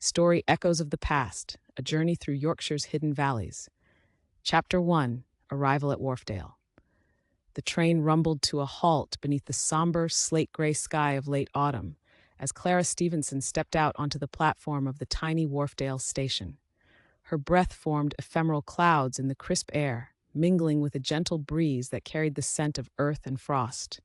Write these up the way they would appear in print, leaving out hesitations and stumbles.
Story Echoes of the Past, A Journey Through Yorkshire's Hidden Valleys. Chapter 1, Arrival at Wharfdale. The train rumbled to a halt beneath the somber, slate-gray sky of late autumn as Clara Stevenson stepped out onto the platform of the tiny Wharfdale station. Her breath formed ephemeral clouds in the crisp air, mingling with a gentle breeze that carried the scent of earth and frost.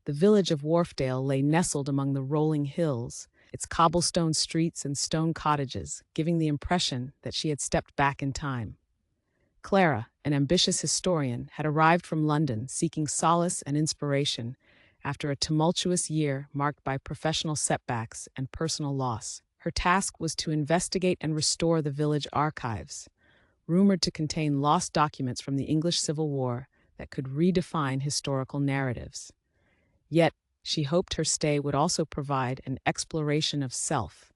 The village of Wharfdale lay nestled among the rolling hills, its cobblestone streets and stone cottages giving the impression that she had stepped back in time. Clara, an ambitious historian, had arrived from London seeking solace and inspiration after a tumultuous year marked by professional setbacks and personal loss. Her task was to investigate and restore the village archives, rumored to contain lost documents from the English Civil War that could redefine historical narratives. Yet, she hoped her stay would also provide an exploration of self,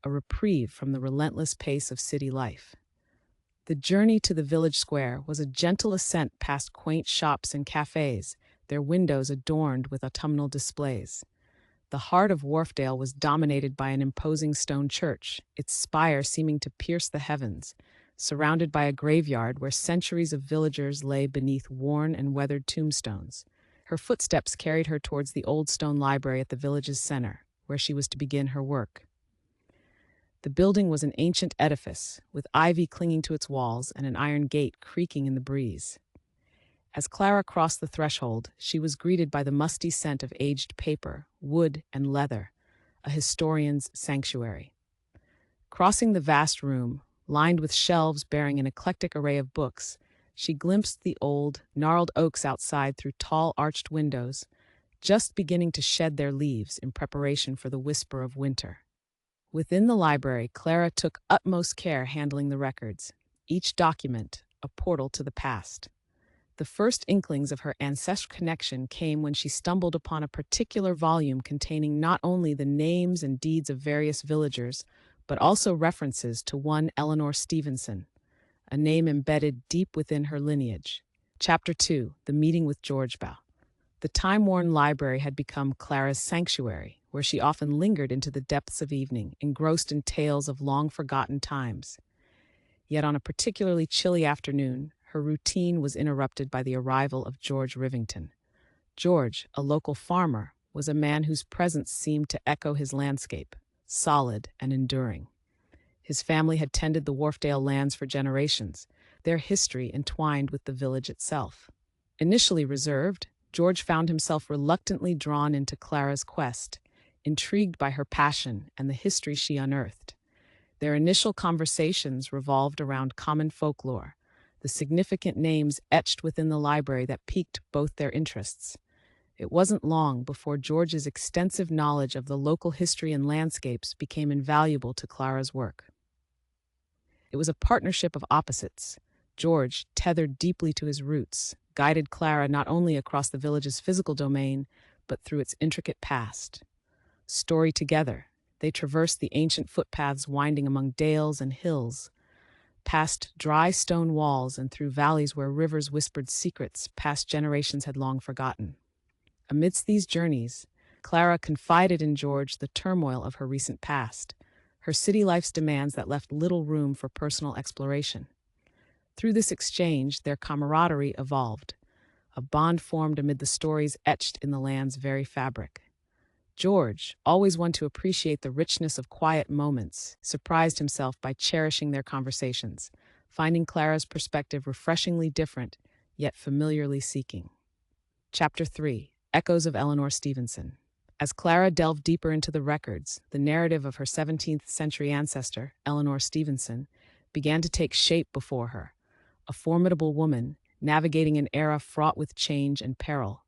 a reprieve from the relentless pace of city life. The journey to the village square was a gentle ascent past quaint shops and cafes, their windows adorned with autumnal displays. The heart of Wharfdale was dominated by an imposing stone church, its spire seeming to pierce the heavens, surrounded by a graveyard where centuries of villagers lay beneath worn and weathered tombstones. Her footsteps carried her towards the old stone library at the village's center, where she was to begin her work. The building was an ancient edifice, with ivy clinging to its walls and an iron gate creaking in the breeze. As Clara crossed the threshold, she was greeted by the musty scent of aged paper, wood, and leather, a historian's sanctuary. Crossing the vast room, lined with shelves bearing an eclectic array of books, she glimpsed the old, gnarled oaks outside through tall arched windows, just beginning to shed their leaves in preparation for the whisper of winter. Within the library, Clara took utmost care handling the records, each document a portal to the past. The first inklings of her ancestral connection came when she stumbled upon a particular volume containing not only the names and deeds of various villagers, but also references to one Clara Stevenson, a name embedded deep within her lineage. Chapter 2, The Meeting with George Bow. The time-worn library had become Clara's sanctuary, where she often lingered into the depths of evening, engrossed in tales of long-forgotten times. Yet on a particularly chilly afternoon, her routine was interrupted by the arrival of George Rivington. George, a local farmer, was a man whose presence seemed to echo his landscape, solid and enduring. His family had tended the Wharfdale lands for generations, their history entwined with the village itself. Initially reserved, George found himself reluctantly drawn into Clara's quest, intrigued by her passion and the history she unearthed. Their initial conversations revolved around common folklore, the significant names etched within the library that piqued both their interests. It wasn't long before George's extensive knowledge of the local history and landscapes became invaluable to Clara's work. It was a partnership of opposites. George, tethered deeply to his roots, guided Clara not only across the village's physical domain, but through its intricate past. Story together, they traversed the ancient footpaths winding among dales and hills, past dry stone walls and through valleys where rivers whispered secrets past generations had long forgotten. Amidst these journeys, Clara confided in George the turmoil of her recent past, her city life's demands that left little room for personal exploration. Through this exchange, their camaraderie evolved, a bond formed amid the stories etched in the land's very fabric. George, always one to appreciate the richness of quiet moments, surprised himself by cherishing their conversations, finding Clara's perspective refreshingly different, yet familiarly seeking. Chapter 3, Echoes of Clara Stevenson. As Clara delved deeper into the records, the narrative of her 17th century ancestor, Clara Stevenson, began to take shape before her, a formidable woman navigating an era fraught with change and peril.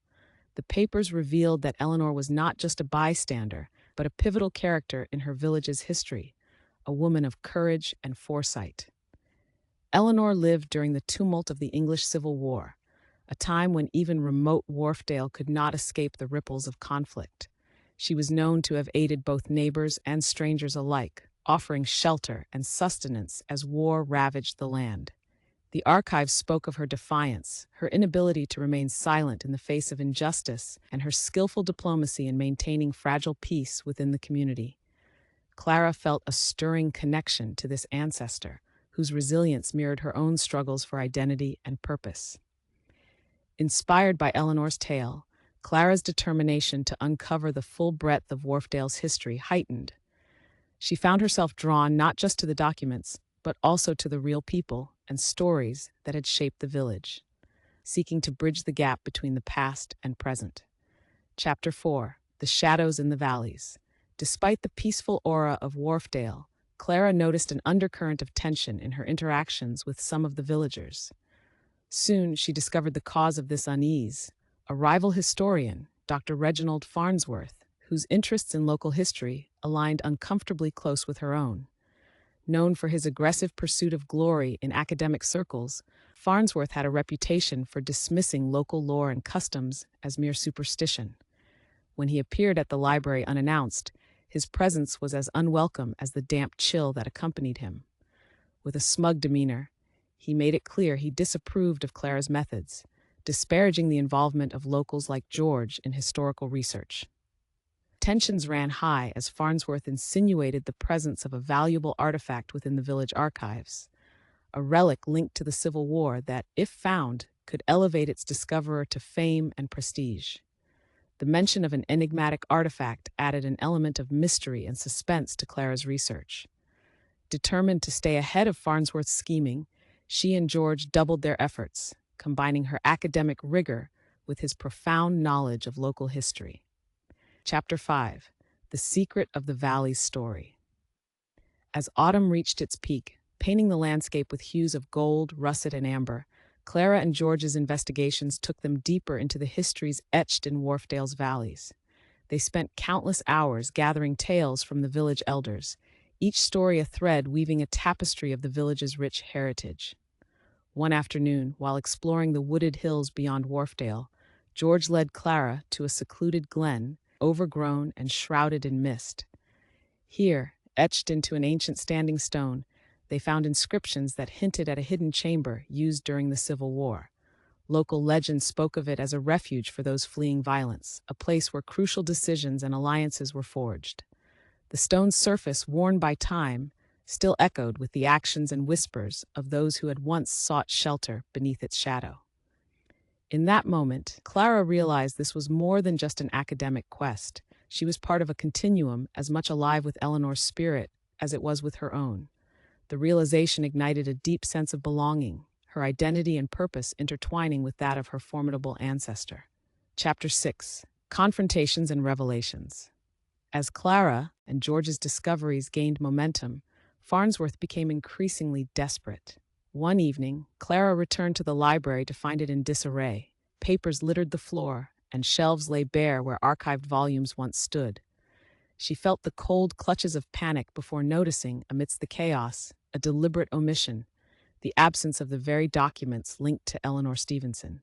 The papers revealed that Eleanor was not just a bystander, but a pivotal character in her village's history, a woman of courage and foresight. Eleanor lived during the tumult of the English Civil War, a time when even remote Wharfdale could not escape the ripples of conflict. She was known to have aided both neighbors and strangers alike, offering shelter and sustenance as war ravaged the land. The archives spoke of her defiance, her inability to remain silent in the face of injustice, and her skillful diplomacy in maintaining fragile peace within the community. Clara felt a stirring connection to this ancestor, whose resilience mirrored her own struggles for identity and purpose. Inspired by Eleanor's tale, Clara's determination to uncover the full breadth of Wharfdale's history heightened. She found herself drawn not just to the documents, but also to the real people and stories that had shaped the village, seeking to bridge the gap between the past and present. Chapter 4: The Shadows in the Valleys. Despite the peaceful aura of Wharfdale, Clara noticed an undercurrent of tension in her interactions with some of the villagers. Soon she discovered the cause of this unease: a rival historian, Dr. Reginald Farnsworth, whose interests in local history aligned uncomfortably close with her own. Known for his aggressive pursuit of glory in academic circles, Farnsworth had a reputation for dismissing local lore and customs as mere superstition. When he appeared at the library unannounced, his presence was as unwelcome as the damp chill that accompanied him. With a smug demeanor, he made it clear he disapproved of Clara's methods, disparaging the involvement of locals like George in historical research. Tensions ran high as Farnsworth insinuated the presence of a valuable artifact within the village archives, a relic linked to the Civil War that, if found, could elevate its discoverer to fame and prestige. The mention of an enigmatic artifact added an element of mystery and suspense to Clara's research. Determined to stay ahead of Farnsworth's scheming, she and George doubled their efforts, combining her academic rigor with his profound knowledge of local history. Chapter 5: The Secret of the Valley's Story. As autumn reached its peak, painting the landscape with hues of gold, russet, and amber, Clara and George's investigations took them deeper into the histories etched in Wharfdale's valleys. They spent countless hours gathering tales from the village elders, each story a thread weaving a tapestry of the village's rich heritage. One afternoon, while exploring the wooded hills beyond Wharfdale, George led Clara to a secluded glen, overgrown and shrouded in mist. Here, etched into an ancient standing stone, they found inscriptions that hinted at a hidden chamber used during the Civil War. Local legend spoke of it as a refuge for those fleeing violence, a place where crucial decisions and alliances were forged. The stone's surface, worn by time, still echoed with the actions and whispers of those who had once sought shelter beneath its shadow. In that moment, Clara realized this was more than just an academic quest. She was part of a continuum as much alive with Eleanor's spirit as it was with her own. The realization ignited a deep sense of belonging, her identity and purpose intertwining with that of her formidable ancestor. Chapter 6: Confrontations and Revelations. As Clara and George's discoveries gained momentum, Farnsworth became increasingly desperate. One evening, Clara returned to the library to find it in disarray. Papers littered the floor, and shelves lay bare where archived volumes once stood. She felt the cold clutches of panic before noticing, amidst the chaos, a deliberate omission: the absence of the very documents linked to Clara Stevenson.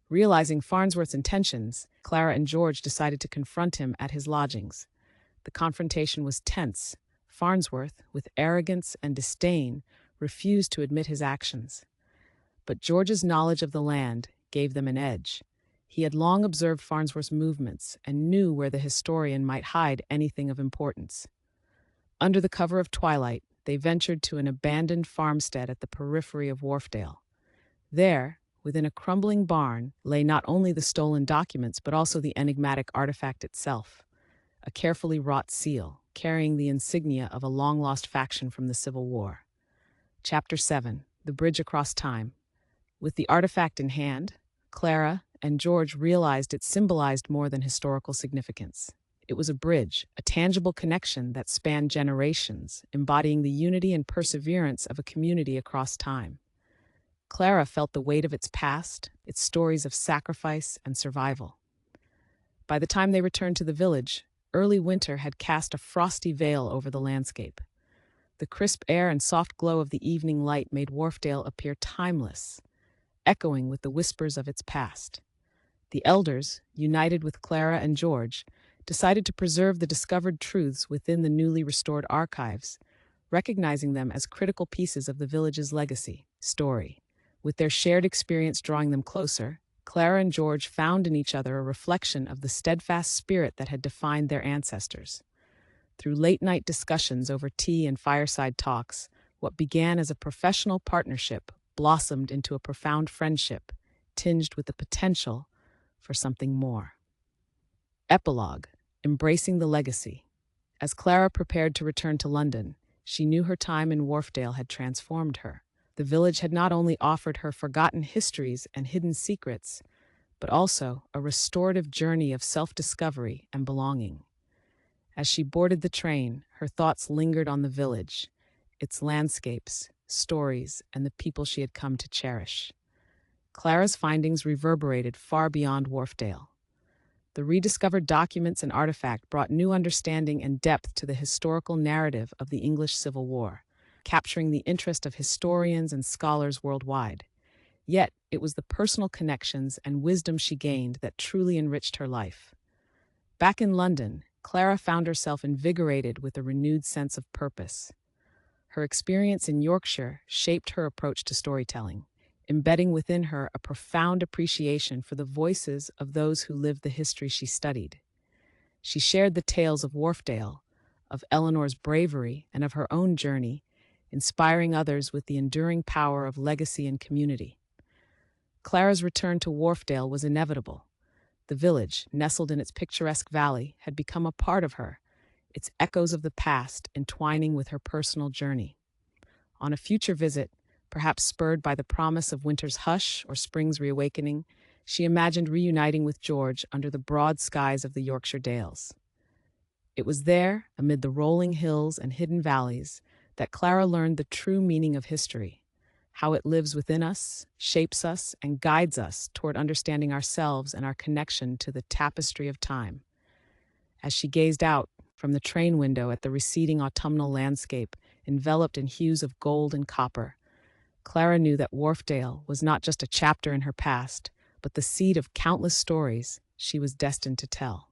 Realizing Farnsworth's intentions, Clara and George decided to confront him at his lodgings. The confrontation was tense. Farnsworth, with arrogance and disdain, refused to admit his actions. But George's knowledge of the land gave them an edge. He had long observed Farnsworth's movements and knew where the historian might hide anything of importance. Under the cover of twilight, they ventured to an abandoned farmstead at the periphery of Wharfdale. There, within a crumbling barn, lay not only the stolen documents but also the enigmatic artifact itself, a carefully wrought seal, carrying the insignia of a long-lost faction from the Civil War. Chapter 7: The Bridge Across Time. With the artifact in hand, Clara and George realized it symbolized more than historical significance. It was a bridge, a tangible connection that spanned generations, embodying the unity and perseverance of a community across time. Clara felt the weight of its past, its stories of sacrifice and survival. By the time they returned to the village, early winter had cast a frosty veil over the landscape. The crisp air and soft glow of the evening light made Wharfdale appear timeless, echoing with the whispers of its past. The elders, united with Clara and George, decided to preserve the discovered truths within the newly restored archives, recognizing them as critical pieces of the village's legacy story. With their shared experience drawing them closer, Clara and George found in each other a reflection of the steadfast spirit that had defined their ancestors. Through late-night discussions over tea and fireside talks, what began as a professional partnership blossomed into a profound friendship, tinged with the potential for something more. Epilogue: Embracing the Legacy. As Clara prepared to return to London, she knew her time in Wharfdale had transformed her. The village had not only offered her forgotten histories and hidden secrets, but also a restorative journey of self-discovery and belonging. As she boarded the train, her thoughts lingered on the village, its landscapes, stories, and the people she had come to cherish. Clara's findings reverberated far beyond Wharfdale. The rediscovered documents and artifact brought new understanding and depth to the historical narrative of the English Civil War, capturing the interest of historians and scholars worldwide. Yet, it was the personal connections and wisdom she gained that truly enriched her life. Back in London, Clara found herself invigorated with a renewed sense of purpose. Her experience in Yorkshire shaped her approach to storytelling, embedding within her a profound appreciation for the voices of those who lived the history she studied. She shared the tales of Wharfdale, of Eleanor's bravery, and of her own journey, inspiring others with the enduring power of legacy and community. Clara's return to Wharfdale was inevitable. The village, nestled in its picturesque valley, had become a part of her, its echoes of the past entwining with her personal journey. On a future visit, perhaps spurred by the promise of winter's hush or spring's reawakening, she imagined reuniting with George under the broad skies of the Yorkshire dales. It was there, amid the rolling hills and hidden valleys, that Clara learned the true meaning of history, how it lives within us, shapes us, and guides us toward understanding ourselves and our connection to the tapestry of time. As she gazed out from the train window at the receding autumnal landscape, enveloped in hues of gold and copper, Clara knew that Wharfdale was not just a chapter in her past, but the seed of countless stories she was destined to tell.